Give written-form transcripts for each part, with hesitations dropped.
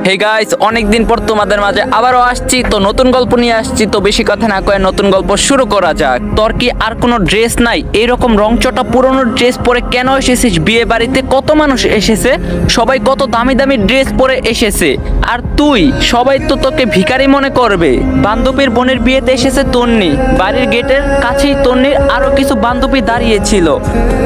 Hey guys, অনেক দিন পর তোমাদের মাঝে আবারও আসছি। তো নতুন গল্প নিয়ে আসছি। তো বেশি কথা না কয়ে নতুন গল্প শুরু করা যাক। তোর কি আর কোনো ড্রেস নাই? এইরকম রংচটা পুরনো ড্রেস পরে কেন এসেছিস বিয়ে বাড়িতে? কত মানুষ এসেছে, সবাই কত দামি দামি ড্রেস পরে এসেছে, আর তুই, সবাই তো তোকে ভিখারি মনে করবে। বান্ধবীর বোনের বিয়েতে এসেছে তন্নি। বাড়ির গেটের কাছেই তন্নির আরো কিছু বান্ধবী দাঁড়িয়েছিল।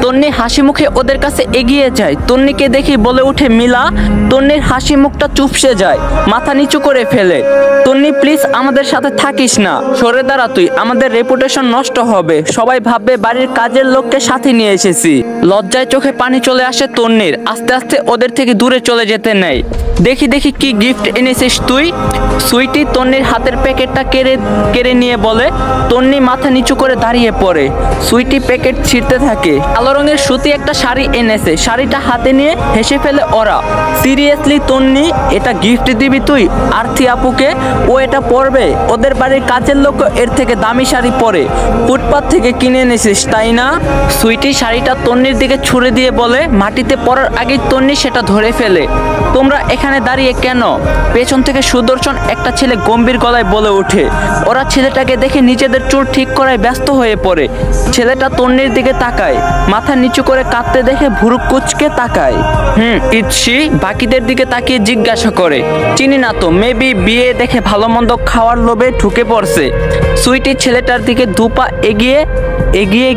তন্নি হাসি মুখে ওদের কাছে এগিয়ে যায়। তন্নিকে দেখি বলে উঠে মিলা। তন্নির হাসি মুখটা চুপসে যায়, মাথা নিচু করে ফেলে। তন্নি প্লিজ আমাদের সাথে থাকিস না, সরে দাঁড়া তুই, আমাদের রেপুটেশন নষ্ট হবে। সবাই ভাববে বাড়ির কাজের লোককে সাথে নিয়ে এসেছি। লজ্জায় চোখে পানি চলে আসে তন্নির। আস্তে আস্তে ওদের থেকে দূরে চলে যেতে নেয়। দেখি দেখি কি গিফট এনেছিস তুই? সুইটি তন্নির হাতের প্যাকেটটা কেড়ে নিয়ে বলে। তন্নি মাথা নিচু করে দাঁড়িয়ে পড়ে। সুইটি প্যাকেট ছিঁড়তে থাকে। কালো রঙের সুতি একটা শাড়ি এনেছে। শাড়িটা হাতে নিয়ে হেসে ফেলে ওরা। সিরিয়াসলি তন্নি, এটা গিফট দিবি তুই আরতি আপুকে? ও এটা পরবে? ওদের বাড়ির কাজের লোক এর থেকে দামি শাড়ি পরে। ফুটপাত থেকে কিনে এনেছিস তাই না? সুইটি শাড়িটা তন্নির দিকে ছুঁড়ে দিয়ে বলে। মাটিতে পড়ার আগেই তন্নি সেটা ধরে ফেলে। তোমরা এখানে দাঁড়িয়ে কেন? পেছন থেকে সুদর্শন একটা ছেলে গম্ভীর গলায় বলে ওঠে। ওরা ছেলেটাকে দেখে নিজেদের চুল ঠিক করায় ব্যস্ত হয়ে পড়ে। ছেলেটা তন্নির দিকে তাকায়, মাথা নিচু করে কাঁদতে দেখে ভুরু কুঁচকে তাকায়। ইটসি বাকিদের দিকে তাকিয়ে জিজ্ঞাসা করে, চিনি না তো, মেবি বিয়ে দেখে ভালো মন্দ খাওয়ার লোভে ঢুকে পড়ছে। সুইটি ছেলেটার দিকে দুপা এগিয়ে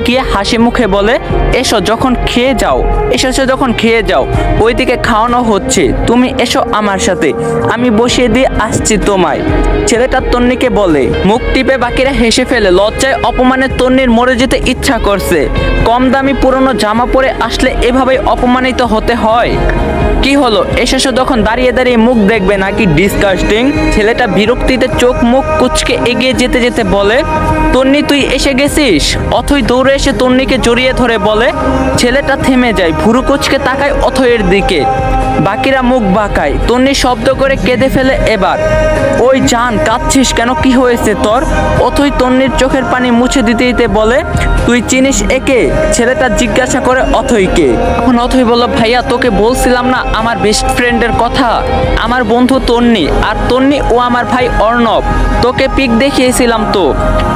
গিয়ে হাসি মুখে বলে, এসো যখন খেয়ে যাও, এসেছো যখন খেয়ে যাও, ওইদিকে খাওয়ানো হচ্ছে, তুমি এসো আমার সাথে, আমি বসিয়ে দিয়ে আসছি তোমায়। ছেলেটা তন্নিকে বলে। মুখ টিপে বাকিরা হেসে ফেলে। লজ্জায় অপমানে তন্নির মরে যেতে ইচ্ছা করছে। কম দামি পুরনো জামা পরে আসলে এভাবেই অপমানিত হতে হয়। কি হলো, এসেছো যখন দাঁড়িয়ে দাঁড়িয়ে মুখ দেখবে নাকি? ডিসকাস্টিং। ছেলেটা বিরক্তিতে চোখ মুখ কুচকে এগিয়ে যেতে যেতে বলে, তন্নি তুই এসে গেছিস? অথই দৌড়ে এসে তন্নিকে জড়িয়ে ধরে বলে। ছেলেটা থেমে যায়, ভুরু কুচকে তাকায় অথইয়ের দিকে। বাকিরা মুখ বাঁকায়। তন্নি শব্দ করে কেঁদে ফেলে এবার। ওই জান, কাঁদছিস কেন? কি হয়েছে তোর? অথই তন্নির চোখের পানি মুছে দিতে দিতে বলে, তুই চিনিস একে? ছেলেটা জিজ্ঞাসা করে অথইকে। এখন অথই বলল, ভাইয়া তোকে বলছিলাম না আমার বেস্ট ফ্রেন্ডের কথা? আমার বন্ধু তন্নি, আর তন্নি ও আমার ভাই অর্ণব। তোকে পিক দেখিয়েছিলাম তো।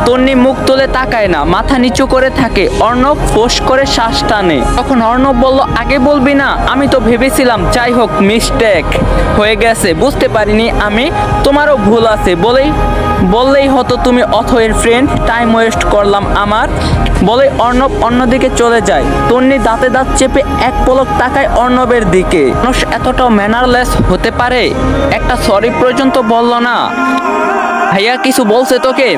তন্নি মুখ তুলে তাকায় না, মাথা নিচু করে থাকে। অর্ণব ফোঁস করে শ্বাস টানে। তখন অর্ণব বলল, আগে বলবি না? আমি তো ভেবেছিলাম, যাই হোক মিস্টেক হয়ে গেছে, বুঝতে পারিনি আমি, তোমারও ভুল আছে। বললেই হতো তুমি অথয়ের ফ্রেন্ড, টাইম ওয়েস্ট করলাম আমার। বলে অর্ণব অন্যদিকে চলে যায়। তন্নি দাঁতে দাঁত চেপে এক পলক তাকায় অর্ণবের দিকে। মানুষ এতটাও ম্যানারলেস হতে পারে? একটা সরি পর্যন্ত বলল না। ভাইয়া কিছু বলছে তোকে?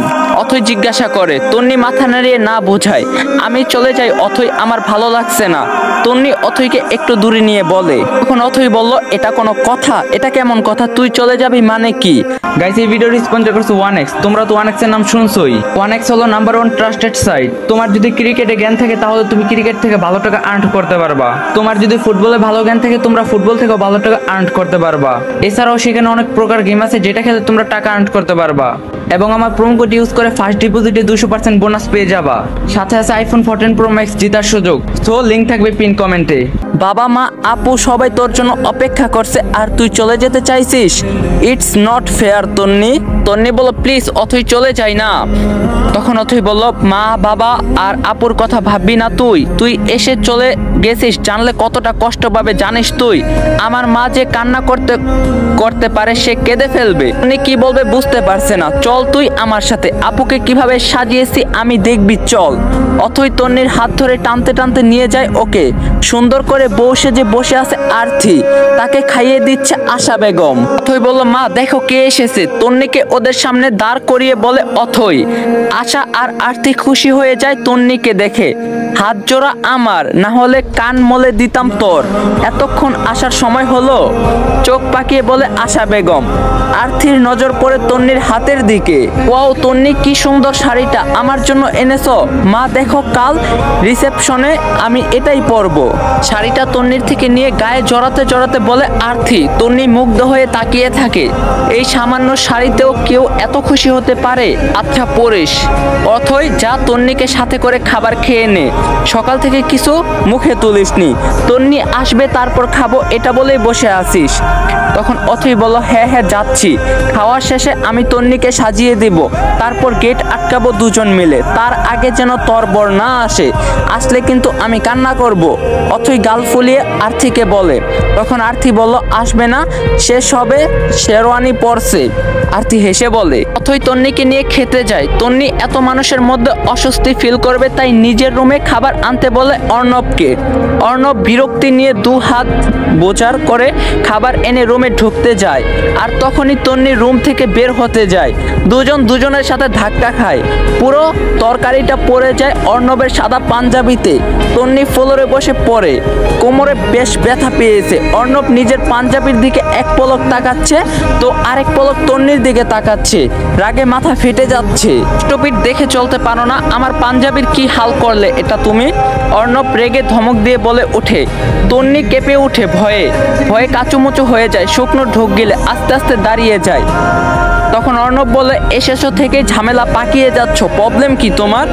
অথই জিজ্ঞাসা করে। তন্নি মাথা নাড়িয়ে না বোঝায়। আমি চলে যাই অথই, আমার ভালো লাগছে না। তন্নি অথইকে একটু দূরে নিয়ে বলে। তখন অথই বলল, এটা কোনো কথা? এটা কেমন কথা? তুই চলে যাবি মানে কি? গাইস, এই ভিডিওটি স্পন্সর করছে 1x। তোমরা তো 1x এর নাম শুনছোই। 1x হলো নাম্বার 1 ট্রাস্টেড সাইট। তোমার যদি ক্রিকেটে জ্ঞান থাকে তাহলে তুমি ক্রিকেট থেকে ভালো টাকা আর্ন করতে পারবা। তোমার যদি ফুটবলে ভালো জ্ঞান থাকে তোমরা ফুটবল থেকে ভালো টাকা আর্ন করতে পারবা। এছাড়াও সেখানে অনেক প্রকার গেম আছে যেটা খেলে তোমরা টাকা আর্ন করতে পারবা। এবং আমার প্রোমো কোড ইউজ করে ফার্স্ট ডিপোজিটে 200% বোনাস পেয়ে যাবা। সাথে আছে আইফোন 14 প্রো ম্যাক্স জেতার সুযোগ। সো লিংক থাকবে পিন কমেন্টে। বাবা মা আপু সবাই তোর জন্য অপেক্ষা করছে আর তুই চলে যেতে চাইছিস? ইটস নট ফেয়ার তন্নি। তন্নি বলল, প্লিজ অথই চলে যাই না। তখন অথই বলল, মা বাবা আর আপুর কথা ভাববি না তুই এসে চলে গেছিস, জানলে কতটা কষ্ট পাবে জানিস তুই? আমার মা যে কান্না করতে পারে, সে কেঁদে ফেলবে। তন্নি কি বলবে বুঝতে পারছে না। চল তুই আমার সাথে, আপুকে কিভাবে সাজিয়েছি আমি দেখবি, চল। অথই তন্নির হাত ধরে টানতে টানতে নিয়ে যায় ওকে। সুন্দর করে বউ সেজে বসে আছে আরতি, তাকে খাইয়ে দিচ্ছে আশা বেগম। অথই বলল, মা দেখো কে এসেছে। তন্নিকে ওদের সামনে দাঁড় করিয়ে বলে অথই। আশা আর আরতি খুশি হয়ে যায় তন্নিকে দেখে। হাত জোড়া আমার, না হলে কান মলে দিতাম তোর। এতক্ষণ আসার সময় হলো? চোখ পাকিয়ে বলে আশা বেগম। আরতির নজর পড়ে তন্নির হাতের দিকে। ওয়াও তন্নি, কি সুন্দর শাড়িটা আমার জন্য এনেছো। মা দেখো, কাল রিসেপশনে আমি এটাই পরবো। শাড়িটা তন্নির থেকে নিয়ে গায়ে জড়াতে জড়াতে বলে আরতি। তন্নি মুগ্ধ হয়ে তাকিয়ে থাকে। এই সামান্য শাড়িতেও কেউ এত খুশি হতে পারে? আচ্ছা পরিস। অথই যা, তন্নিকে সাথে করে খাবার খেয়ে নে। সকাল থেকে কিছু মুখে তুলিসনি, তন্নি আসবে তারপর খাবো এটা বলেই বসে আছিস। তখন অথই বলল, হ্যাঁ হ্যাঁ যাচ্ছি, খাওয়ার শেষে আমি তন্নিকে সাজিয়ে দিব, তারপর গেট আটকাবো দুজন মিলে, তার আগে যেন তরবর না আসে, আসলে কিন্তু আমি কান্না করব। অথই গাল ফুলিয়ে আর্থিকে বলে। তখন আর্থি বলল, আসবে না, শেষ হবে শেরওয়ানি পরছে। আর্থি হেসে বলে। অথই তন্নিকে নিয়ে খেতে যায়। তন্নি এত মানুষের মধ্যে অস্বস্তি ফিল করবে তাই নিজের রুমে খাবার আনতে বলে অর্ণবকে। অর্ণব বিরক্তি নিয়ে দু হাত বোঝার করে খাবার এনে রুমে ঢুকতে যায়, আর তখনই তন্নি রুম থেকে বের হতে যায়। দুজন দুজনের সাথে ধাক্কা খায়, পুরো তরকারিটা পড়ে যায় অর্ণবের সাদা পাঞ্জাবিতে। তন্নি ফ্লোরে বসে পড়ে, কোমরে বেশ ব্যথা পেয়েছে। অর্ণব নিজের পাঞ্জাবির দিকে এক পলক তাকাচ্ছে তো আরেক পলক তন্নির দিকে তাকাচ্ছে, রাগে মাথা ফেটে যাচ্ছে। স্টপিট দেখে চলতে পারো না, আমার পাঞ্জাবির কি হাল করলে এটা তুমি? অর্ণব রেগে ধমক দিয়ে বলে ওঠে। তন্নি কেঁপে উঠে ভয়ে ভয়ে কাচুমুচু হয়ে যায়, শুকনো ঢোক গিলে আস্তে আস্তে দাঁড়িয়ে যায়। তখন অর্ণব বলে, এসেছো থেকে ঝামেলা পাকিয়ে যাচ্ছ, প্রবলেম কি তোমার?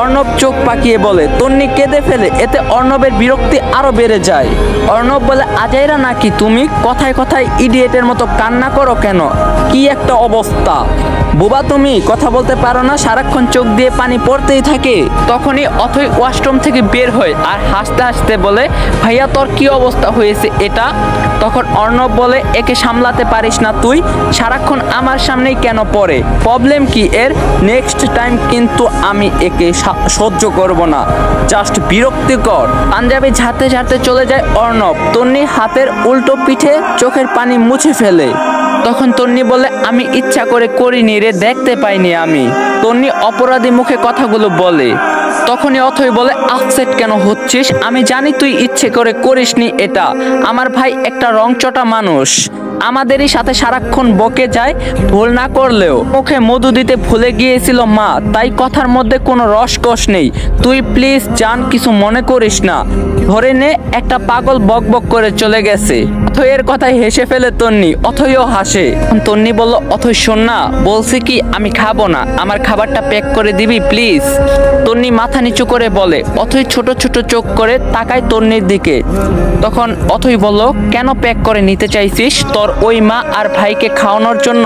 অর্ণব চোখ পাকিয়ে বলে। তন্নি কেঁদে ফেলে, এতে অর্ণবের বিরক্তি আরো বেড়ে যায়। অর্ণব বলে, আজাইরা নাকি তুমি? কথায় কথায় ইডিয়েটের মতো কান্না করো কেন? কি একটা অবস্থা, বুবা তুমি, কথা বলতে পারো না, সারাক্ষণ চোখ দিয়ে পানি পড়তেই থাকে। তখনই অথই ওয়াশরুম থেকে বের হয় আর হাসতে হাসতে বলে, ভাইয়া তোর কি অবস্থা হয়েছে এটা? তখন অর্ণব বলে, একে সামলাতে পারিস না তুই? সারাক্ষণ আমার সামনেই কেন পড়ে? প্রবলেম কি এর? নেক্সট টাইম কিন্তু আমি একে সহ্য করব না, জাস্ট বিরক্তিকর। পাঞ্জাবি ঝাড়তে ঝাড়তে চলে যায় অর্ণব। তন্নি হাতের উল্টো পিঠে চোখের পানি মুছে ফেলে। তখন তন্নি বলে, আমি ইচ্ছা করে করিনি রে, দেখতে পাইনি আমি। তন্নি অপরাধী মুখে কথাগুলো বলে। তখনই অথই বলে, আপসেট কেন হচ্ছিস? আমি জানি তুই ইচ্ছে করে করিসনি এটা। আমার ভাই একটা রংচটা মানুষ, আমাদেরই সাথে সারাক্ষণ বকে যায়, ভুল না করলেও মুখে মধু দিতে ভুলে গিয়েছিল মা, তাই কথার মধ্যে কোনো রসকস নেই। তুই প্লিজ জান, কিছু মনে করিস না, ধরে নে একটা পাগল বকবক করে চলে গেছে। অথইয়ের কথায় হেসে ফেলে তন্নি, অথইও হাসে। তন্নি বলল, অথই শোন না, বলছি কি আমি খাবো না, আমার খাবারটা প্যাক করে দিবি প্লিজ? তন্নি মাথা নিচু করে বলে। অথই ছোট ছোট চোখ করে তাকায় তন্নির দিকে। তখন অথই বলল, কেন প্যাক করে নিতে চাইছিস? তোর ওই মা আর ভাইকে খাওয়ানোর জন্য?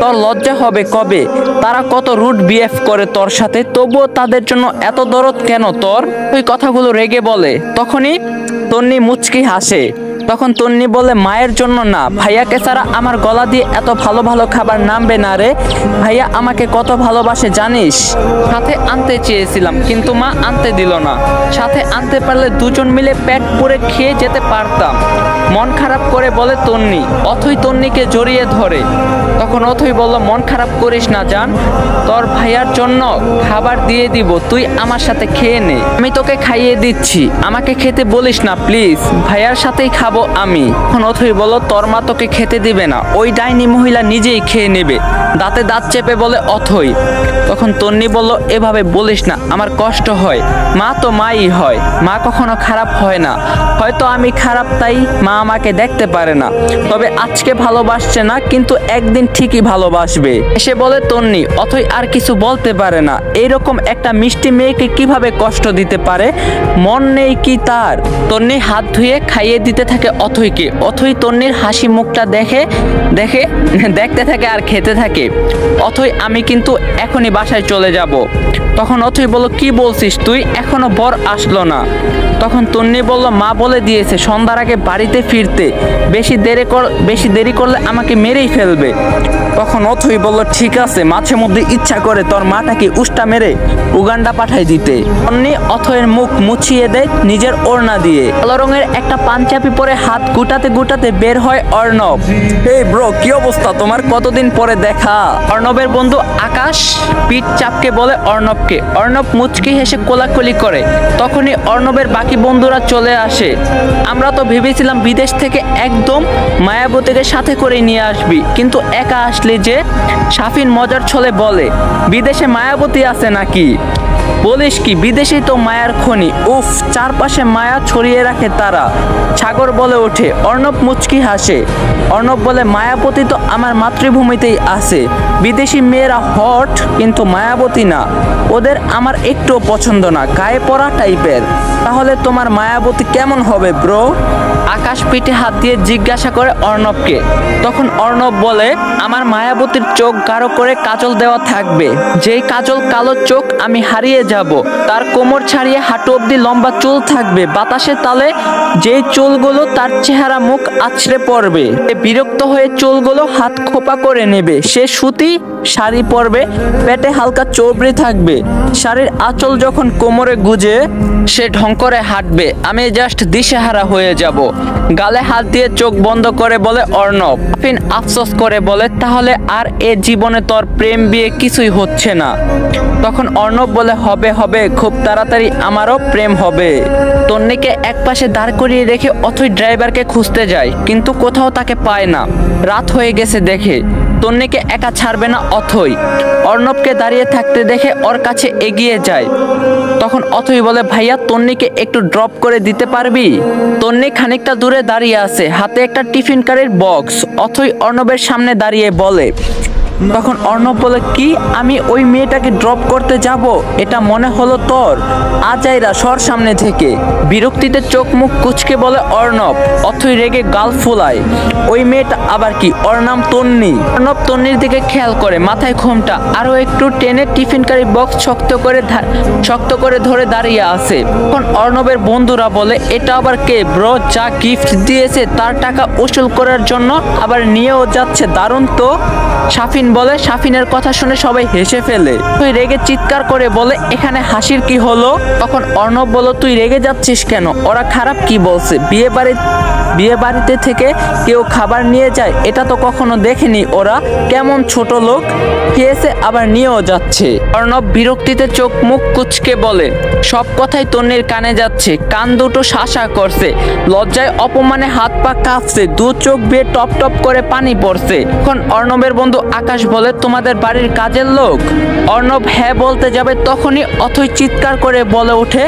তোর লজ্জা হবে কবে? তারা কত রুড বিহেভ করে তোর সাথে, তবুও তাদের জন্য এত দরদ কেন তোর? ওই কথাগুলো রেগে বলে। তখনই তন্নি মুচকি হাসে। তখন তন্নি বলে, মায়ের জন্য না, ভাইয়াকে ছাড়া আমার গলা দিয়ে এত ভালো ভালো খাবার নামবে না রে। ভাইয়া আমাকে কত ভালোবাসে জানিস? সাথে আনতে চেয়েছিলাম কিন্তু মা আনতে দিল না, সাথে আনতে পারলে দুজন মিলে পেট পুরে খেয়ে যেতে পারতাম। মন খারাপ করে বলে তন্নি। অথই তন্নিকে জড়িয়ে ধরে। তখন অথই বলল, মন খারাপ করিস না জান, তোর ভাইয়ার জন্য খাবার দিয়ে দিব, তুই আমার সাথে খেয়ে নে, আমি তোকে খাইয়ে দিচ্ছি, আমাকে খেতে বলিস না প্লিজ, ভাইয়ার সাথেই খাবো আমি। তখন অথই বলল, তোর মা তোকে খেতে দিবে না, ওই ডাইনি মহিলা নিজেই খেয়ে নেবে, দাঁতে দাঁত চেপে বলে অথই। তখন তন্নি বলল, এভাবে বলিস না, আমার কষ্ট হয়, মা তো মাই হয়, মা কখনো খারাপ হয় না, হয়তো আমি খারাপ তাই মা আমাকে দেখতে পারে না, তবে আজকে ভালোবাসছে না কিন্তু একদিন ঠিকই ভালোবাসবে। এসে বলে তন্নি। অথই আর কিছু বলতে পারে না, এইরকম একটা মিষ্টি মেয়েকে কিভাবে কষ্ট দিতে পারে, মন নেই কি তার? তন্নি হাত ধুয়ে খাইয়ে দিতে থাকে অথইকে। অথই তন্নির হাসি মুখটা দেখতে থাকে আর খেতে থাকে। অথই, আমি কিন্তু এখনই বাসায় চলে যাব। তখন অথই বলল, কি বলছিস তুই, এখনো বর আসলো না? তখন তন্নি বলল, মা বলে দিয়েছে সন্ধ্যার আগে বাড়িতে ফিরতে, বেশি দেরি করলে আমাকে মেরেই ফেলবে। তখন অথই বলল, ঠিক আছে, মাঝে মধ্যে ইচ্ছা করে তোর মাটাকে উষ্টা মেরে উগান্ডা পাঠাই দিতে। তন্নি অথইয়ের মুখ মুছিয়ে দেয় নিজের ওড়না দিয়ে। কালো রঙের একটা পাঞ্জাবি পরে হাত গুটাতে গুটাতে বের হয় অর্ণব। এই ব্রো, কি অবস্থা তোমার, কতদিন পরে দেখা? অর্ণবের বন্ধু আকাশ পিঠ চাপকে বলে অর্ণবকে। অর্ণব মুচকি হেসে কোলাকুলি করে। তখনই অর্ণবের বাকি বন্ধুরা চলে আসে। আমরা তো ভেবেছিলাম বিদেশ থেকে একদম মায়াবতীকে সাথে করে নিয়ে আসবি, কিন্তু একা আসলি যে? শাফিন মজার ছলে বলে, বিদেশে মায়াবতী আছে নাকি? বলিস কি, বিদেশে তো মায়ার খনি, উফ, চারপাশে মায়া ছড়িয়ে রাখে তারা। সাগর বলে ওঠে। অর্ণব মুচকি হাসে। অর্ণব বলে, মায়াবতী তো আমার মাতৃভূমিতেই আছে। বিদেশি মেয়েরা হট কিন্তু মায়াবতী না, ওদের আমার একটুও পছন্দ না, গায়ে পড়া টাইপের। তাহলে তোমার মায়াবতী কেমন হবে ব্রো? আকাশ পিঠে হাত দিয়ে জিজ্ঞাসা করে অর্ণবকে। তখন অর্ণব বলে, আমার মায়াবতীর চোখ গাঢ় করে কাজল দেওয়া থাকবে, যেই কাজল কালো চোখ আমি হারিয়ে যাব। তার কোমর ছাড়িয়ে হাঁটু অব্দি লম্বা চুল থাকবে, বাতাসে তালে যেই চুলগুলো তার চেহারা মুখ আছড়ে পড়বে। বিরক্ত হয়ে চুলগুলো হাত খোপা করে নেবে। সে সুতি শাড়ি পরবে, পেটে হালকা চৌবড়ি থাকবে। শাড়ির আঁচল যখন কোমরে গুজে সে ঢং করে হাঁটবে, আমি জাস্ট দিশেহারা হয়ে যাব। গালে হাত দিয়ে চোখ বন্ধ করে বলে অর্ণব। সাফিন আফসোস করে বলে, তাহলে আর এ জীবনে তোর প্রেম বিয়ে কিছুই হচ্ছে না। তখন অর্ণব বলে, হবে হবে, খুব তাড়াতাড়ি আমারও প্রেম হবে। তন্নিকে একপাশে দাঁড় করিয়ে রেখে অথই ড্রাইভারকে খুঁজতে যায়, কিন্তু কোথাও তাকে পায় না। রাত হয়ে গেছে দেখে তন্নিকে একা ছাড়বে না অথই। অর্ণবকে দাঁড়িয়ে থাকতে দেখে ওর কাছে এগিয়ে যায়। তখন অথই বলে, ভাইয়া তন্নিকে একটু ড্রপ করে দিতে পারবি? তন্নি খানিকটা দূরে দাঁড়িয়ে আছে, হাতে একটা টিফিন কারির বক্স। অথই অর্ণবের সামনে দাঁড়িয়ে বলে। তখন অর্ণব বলে, কি, আমি ওই মেয়েটাকে ড্রপ করতে যাব? এটা মনে হলো তোর? আজাইরা সর সামনে থেকে। বিরক্তিতে চোখ মুখ কুচকে বলে অর্ণব। অথই রেগে গাল ফুলায়। ওই মেয়েটা আবার কি? ওর নাম তন্নি। অর্ণব তন্নির দিকে খেয়াল করে, মাথায় ঘোমটা আরো একটু টেনে টিফিন কারি বক্স শক্ত করে ধরে দাঁড়িয়ে আছে। তখন অর্ণবের বন্ধুরা বলে, এটা আবার কে ব্রো? যা গিফট দিয়েছে তার টাকা উসুল করার জন্য আবার নিয়েও যাচ্ছে, দারুণ তো। সাফিন বলে। সাফিনের কথা শুনে সবাই হেসে ফেলে। তুই রেগে চিৎকার করে বলে, এখানে হাসির কি হলো? তখন অর্ণব বলল, তুই রেগে যাচ্ছিস কেন? ওরা খারাপ কি বলছে? বিয়ে বাড়িতে থেকে কেউ খাবার নিয়ে যায়, এটা তো কখনো দেখেনি। ওরা কেমন ছোট লোক, খেয়েছে আবার নিয়েও যাচ্ছে। অর্ণব বিরক্তিতে চোখ মুখ কুচকে বলে, সব কথাই তন্নির কানে যাচ্ছে, কান দুটো শাসা করছে, লজ্জায় অপমানে হাত পা কাঁপছে, দু চোখ বেয়ে টপ টপ করে পানি পড়ছে। এখন অর্ণবের বন্ধু আকাশ বলে, তোমাদের বাড়ির কাজের লোক? অর্ণব হ্যাঁ বলতে যাবে, তখনই অথই চিৎকার করে বলে ওঠে,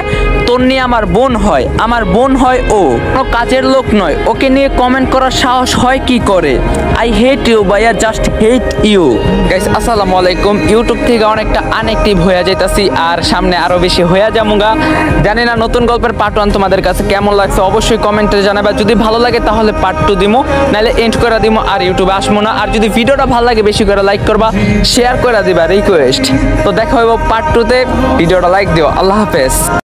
তন্নি আমার বোন হয়, আমার বোন হয় ও, কোনো কাজের লোক নয়। ওকে নিয়ে কমেন্ট করার সাহস হয় কি করে? আই হেট ইউ ভাইয়া, জাস্ট হেট ইউ। গাইস আসসালামু আলাইকুম। ইউটিউব থেকে অনেকটা আনএক্টিভ হয়ে যাইতাছি, আর সামনে আরো বেশি হয়ে যামুগা। জানি না নতুন গল্পের পার্ট 1 তোমাদের কাছে কেমন লাগছে, অবশ্যই কমেন্টে জানাবা। যদি ভালো লাগে তাহলে পার্ট 2 দিমু, নাহলে এন্ড করে দিমু, আর ইউটিউবে আসবো না। আর যদি ভিডিওটা ভালো লাগে বেশি করে লাইক করবা, শেয়ার করে দিবা, রিকোয়েস্ট। তো দেখা হইব পার্ট 2 তে। ভিডিওটা লাইক দিও। আল্লাহ হাফেজ।